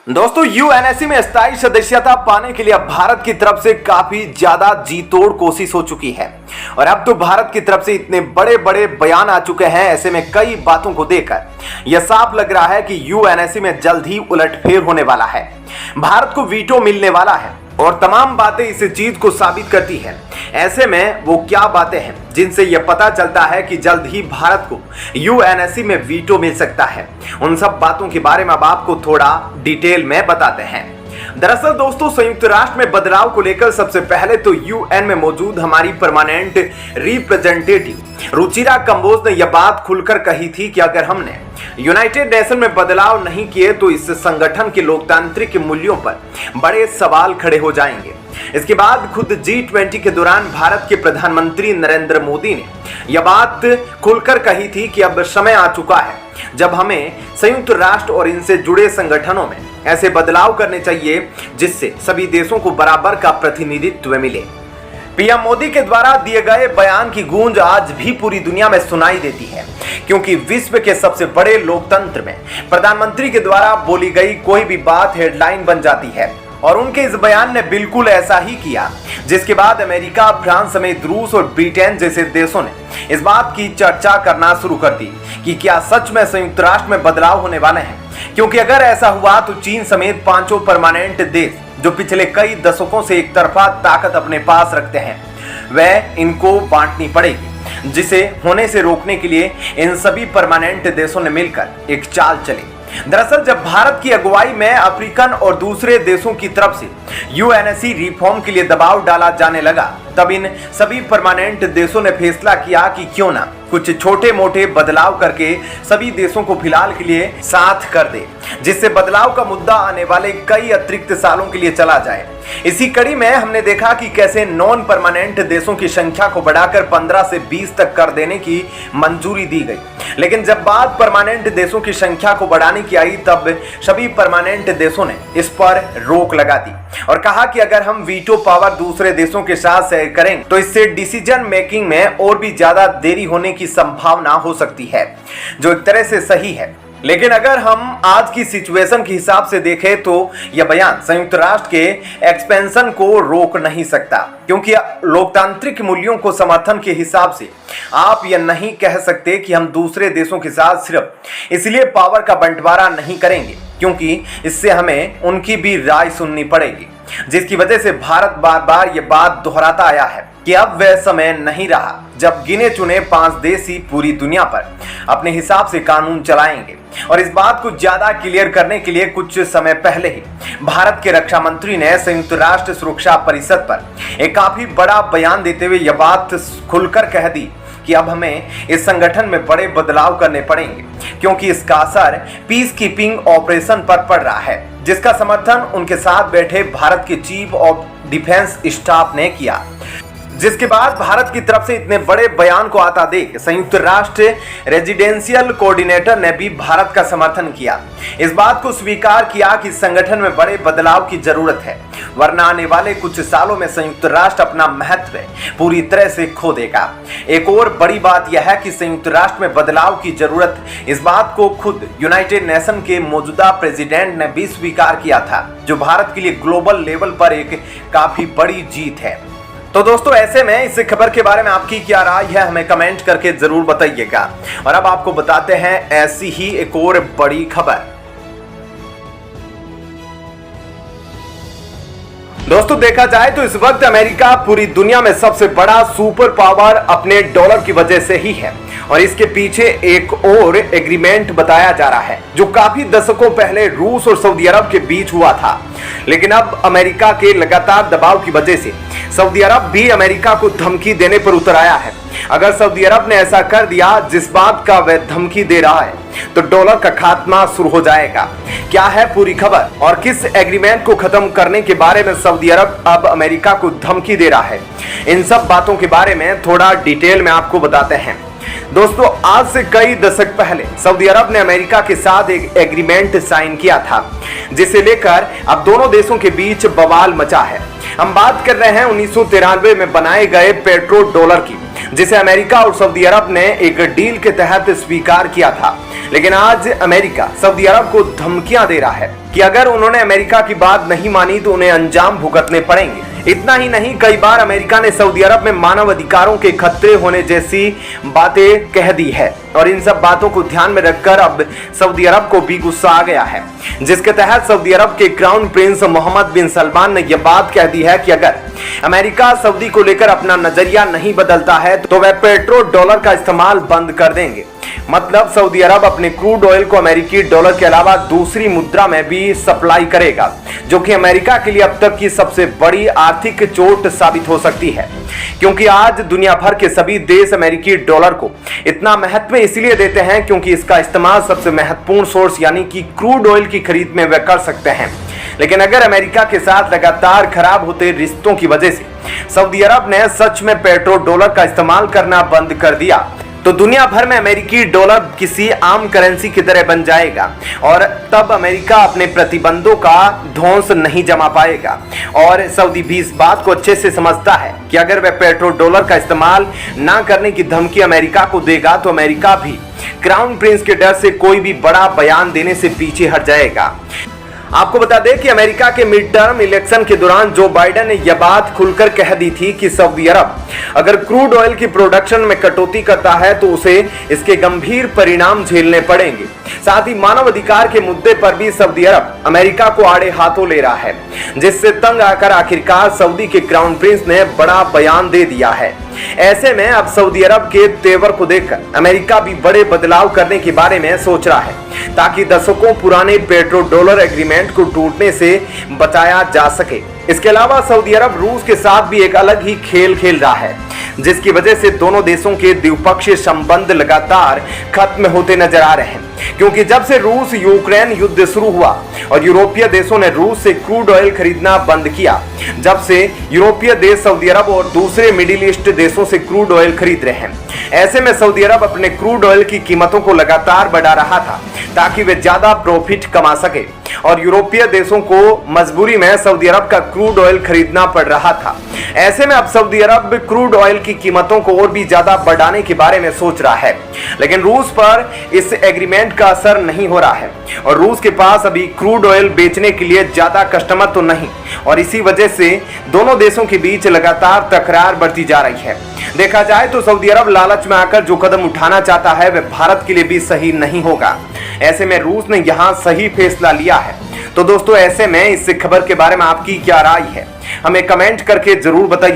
दोस्तों यूएनएससी में स्थायी सदस्यता पाने के लिए अब भारत की तरफ से काफी ज्यादा जी तोड़ कोशिश हो चुकी है और अब तो भारत की तरफ से इतने बड़े बड़े बयान आ चुके हैं। ऐसे में कई बातों को देखकर यह साफ लग रहा है कि यूएनएससी में जल्द ही उलटफेर होने वाला है, भारत को वीटो मिलने वाला है और तमाम बातें इस चीज को साबित करती है। ऐसे में वो क्या बातें हैं जिनसे यह पता चलता है कि जल्द ही भारत को यूएनएससी में वीटो मिल सकता है, उन सब बातों के बारे में अब आपको थोड़ा डिटेल में बताते हैं। दरअसल दोस्तों, संयुक्त राष्ट्र में बदलाव को लेकर सबसे पहले तो यूएन में मौजूद हमारी परमानेंट रिप्रेजेंटेटिव रुचिरा कंबोज ने यह बात खुलकर कही थी कि अगर हमने यूनाइटेड नेशन में बदलाव नहीं किए तो इस संगठन के लोकतांत्रिक मूल्यों पर बड़े सवाल खड़े हो जाएंगे। इसके बाद खुद G20 के दौरान भारत के प्रधानमंत्री नरेंद्र मोदी ने यह बात खुलकर कही थी कि अब समय आ चुका है जब हमें संयुक्त राष्ट्र और इनसे जुड़े संगठनों में ऐसे बदलाव करने चाहिए जिससे सभी देशों को बराबर का प्रतिनिधित्व मिले। पीएम मोदी के द्वारा दिए गए बयान की गूंज आज भी पूरी दुनिया में सुनाई देती है, क्योंकि विश्व के सबसे बड़े लोकतंत्र में प्रधानमंत्री के द्वारा बोली गई कोई भी बात हेडलाइन बन जाती है और उनके इस बयान ने बिल्कुल ऐसा ही किया, जिसके बाद अमेरिका, फ्रांस समेत रूस और ब्रिटेन जैसे देशों ने इस बात की चर्चा करना शुरू कर दी कि क्या सच में संयुक्त राष्ट्र में बदलाव होने वाले हैं। क्योंकि अगर ऐसा हुआ तो चीन समेत पांचों परमानेंट देश जो पिछले कई दशकों से एक तरफा ताकत अपने पास रखते हैं, वह इनको बांटनी पड़ेगी, जिसे होने से रोकने के लिए इन सभी परमानेंट देशों ने मिलकर एक चाल चली। दरअसल जब भारत की अगुवाई में अफ्रीकन और दूसरे देशों की तरफ से यूएनएससी रिफॉर्म के लिए दबाव डाला जाने लगा, तब इन सभी परमानेंट देशों ने फैसला किया कि क्यों ना कुछ छोटे मोटे बदलाव करके सभी देशों को फिलहाल के लिए साथ कर दे, जिससे बदलाव का मुद्दा आने वाले कई अतिरिक्त सालों के लिए चला जाए। इसी कड़ी में हमने देखा कि कैसे नॉन परमानेंट देशों की संख्या को बढ़ाकर 15 से 20 तक कर देने की मंजूरी दी गई, लेकिन जब बात परमानेंट देशों की संख्या को बढ़ाने की आई तब सभी परमानेंट देशों ने इस पर रोक लगा दी और कहा कि अगर हम वीटो पावर दूसरे देशों के साथ शेयर करेंगे तो इससे डिसीजन मेकिंग में और भी ज्यादा देरी होने की संभावना हो सकती है, जो एक तरह से सही है। लेकिन अगर हम आज की सिचुएशन के हिसाब से देखें तो यह बयान संयुक्त राष्ट्र के एक्सपेंशन को रोक नहीं सकता, क्योंकि लोकतांत्रिक मूल्यों को समर्थन के हिसाब से आप यह नहीं कह सकते कि हम दूसरे देशों के साथ सिर्फ इसलिए पावर का बंटवारा नहीं करेंगे क्योंकि इससे हमें उनकी भी राय सुननी पड़ेगी, जिसकी वजह से भारत बार बार यह बात दोहराता आया है कि अब वह समय नहीं रहा जब गिने चुने 5 देश ही पूरी दुनिया पर अपने हिसाब से कानून चलाएंगे। और इस बात को ज्यादा क्लियर करने के लिए कुछ समय पहले ही भारत के रक्षा मंत्री ने संयुक्त राष्ट्र सुरक्षा परिषद पर एक काफी बड़ा बयान देते हुए यह बात खुलकर कह दी कि अब हमें इस संगठन में बड़े बदलाव करने पड़ेंगे, क्योंकि इसका असर पीस कीपिंग ऑपरेशन पर पड़ रहा है, जिसका समर्थन उनके साथ बैठे भारत के चीफ ऑफ डिफेंस स्टाफ ने किया। जिसके बाद भारत की तरफ से इतने बड़े बयान को आता देख संयुक्त राष्ट्र रेजिडेंशियल कोऑर्डिनेटर ने भी भारत का समर्थन किया, इस बात को स्वीकार किया कि संगठन में बड़े बदलाव की जरूरत है, वरना आने वाले कुछ सालों में संयुक्त राष्ट्र अपना महत्व पूरी तरह से खो देगा। एक और बड़ी बात यह है कि संयुक्त राष्ट्र में बदलाव की जरूरत, इस बात को खुद यूनाइटेड नेशन के मौजूदा प्रेसिडेंट ने भी स्वीकार किया था, जो भारत के लिए ग्लोबल लेवल पर एक काफी बड़ी जीत है। तो दोस्तों, ऐसे में इस खबर के बारे में आपकी क्या राय है हमें कमेंट करके जरूर बताइएगा। और अब आपको बताते हैं ऐसी ही एक और बड़ी खबर। दोस्तों, देखा जाए तो इस वक्त अमेरिका पूरी दुनिया में सबसे बड़ा सुपर पावर अपने डॉलर की वजह से ही है और इसके पीछे एक और एग्रीमेंट बताया जा रहा है जो काफी दशकों पहले रूस और सऊदी अरब के बीच हुआ था, लेकिन अब अमेरिका के लगातार दबाव की वजह से सऊदी अरब भी अमेरिका को धमकी देने पर उतर आया है। अगर सऊदी अरब ने ऐसा कर दिया जिस बात का वह धमकी दे रहा है तो डॉलर का खात्मा शुरू हो जाएगा। क्या है पूरी खबर और किस एग्रीमेंट को खत्म करने के बारे में सऊदी अरब अब अमेरिका को धमकी दे रहा है, इन सब बातों के बारे में थोड़ा डिटेल में आपको बताते हैं। दोस्तों, आज से कई दशक पहले सऊदी अरब ने अमेरिका के साथ एक एग्रीमेंट साइन किया था, जिसे लेकर अब दोनों देशों के बीच बवाल मचा है। हम बात कर रहे हैं 1993 में बनाए गए पेट्रो डॉलर की, जिसे अमेरिका और सऊदी अरब ने एक डील के तहत स्वीकार किया था। लेकिन आज अमेरिका सऊदी अरब को धमकियां दे रहा है कि अगर उन्होंने अमेरिका की बात नहीं मानी तो उन्हें अंजाम भुगतने पड़ेंगे। इतना ही नहीं, कई बार अमेरिका ने सऊदी अरब में मानव अधिकारों के खतरे होने जैसी बातें कह दी है और इन सब बातों को ध्यान में रखकर अब सऊदी अरब को भी गुस्सा आ गया है, जिसके तहत सऊदी अरब के क्राउन प्रिंस मोहम्मद बिन सलमान ने यह बात कह दी है कि अगर अमेरिका सऊदी को लेकर अपना नजरिया नहीं बदलता है तो वह पेट्रो डॉलर का इस्तेमाल बंद कर देंगे। मतलब सऊदी अरब अपने क्रूड ऑयल को अमेरिकी डॉलर के अलावा दूसरी मुद्रा में भी सप्लाई करेगा, जो कि अमेरिका के लिए अब तक की सबसे बड़ी आर्थिक चोट साबित हो सकती है, क्योंकि आज दुनिया भर के सभी देश अमेरिकी डॉलर को इतना महत्व इसलिए देते हैं क्योंकि इसका इस्तेमाल सबसे महत्वपूर्ण सोर्स यानी कि क्रूड ऑयल की खरीद में वे कर सकते हैं। लेकिन अगर अमेरिका के साथ लगातार खराब होते रिश्तों की वजह से सऊदी अरब ने सच में पेट्रो डॉलर का इस्तेमाल करना बंद कर दिया तो दुनिया भर में अमेरिकी डॉलर किसी आम करेंसी की तरह बन जाएगा और तब अमेरिका अपने प्रतिबंधों का ध्वंस नहीं जमा पाएगा। और सऊदी भी इस बात को अच्छे से समझता है कि अगर वह पेट्रो डॉलर का इस्तेमाल ना करने की धमकी अमेरिका को देगा तो अमेरिका भी क्राउन प्रिंस के डर से कोई भी बड़ा बयान देने से पीछे हट जाएगा। आपको बता दें कि अमेरिका के मिड टर्म इलेक्शन के दौरान जो बाइडेन ने यह बात खुलकर कह दी थी कि सऊदी अरब अगर क्रूड ऑयल की प्रोडक्शन में कटौती करता है तो उसे इसके गंभीर परिणाम झेलने पड़ेंगे। साथ ही मानव अधिकार के मुद्दे पर भी सऊदी अरब अमेरिका को आड़े हाथों ले रहा है, जिससे तंग आकर आखिरकार सऊदी के क्राउन प्रिंस ने बड़ा बयान दे दिया है। ऐसे में अब सऊदी अरब के तेवर को देखकर अमेरिका भी बड़े बदलाव करने के बारे में सोच रहा है ताकि दशकों पुराने पेट्रो डॉलर एग्रीमेंट को टूटने से बचाया जा सके। इसके अलावा सऊदी अरब रूस के साथ भी एक अलग ही खेल खेल रहा है, जिसकी वजह से दोनों देशों के द्विपक्षीय संबंध लगातार खत्म होते नजर आ रहे हैं, क्योंकि जब से रूस यूक्रेन युद्ध शुरू हुआ और यूरोपीय देशों ने रूस से क्रूड ऑयल खरीदना बंद किया, जब से यूरोपीय देश सऊदी अरब और दूसरे मिडिल ईस्ट देशों से क्रूड ऑयल खरीद रहे हैं। ऐसे में सऊदी अरब अपने क्रूड ऑयल की कीमतों को लगातार बढ़ा रहा था ताकि वे ज्यादा प्रॉफिट कमा सके और यूरोपीय देशों को मजबूरी में सऊदी अरब का क्रूड ऑयल खरीदना पड़ रहा था। ऐसे में अब सऊदी अरब क्रूड ऑयल की कीमतों को और भी ज्यादा बढ़ाने के बारे में सोच रहा है, लेकिन रूस पर इस एग्रीमेंट का असर नहीं हो रहा है और रूस के पास अभी क्रूड ऑयल बेचने के लिए ज्यादा कस्टमर तो नहीं और इसी वजह से दोनों देशों के बीच लगातार तकरार बढ़ती जा रही है। देखा जाए तो सऊदी अरब लालच में आकर जो कदम उठाना चाहता है वह भारत के लिए भी सही नहीं होगा। ऐसे में रूस ने यहाँ सही फैसला लिया है। तो दोस्तों, ऐसे में इस खबर के बारे में आपकी क्या राय है, हमें कमेंट करके जरूर बताइए।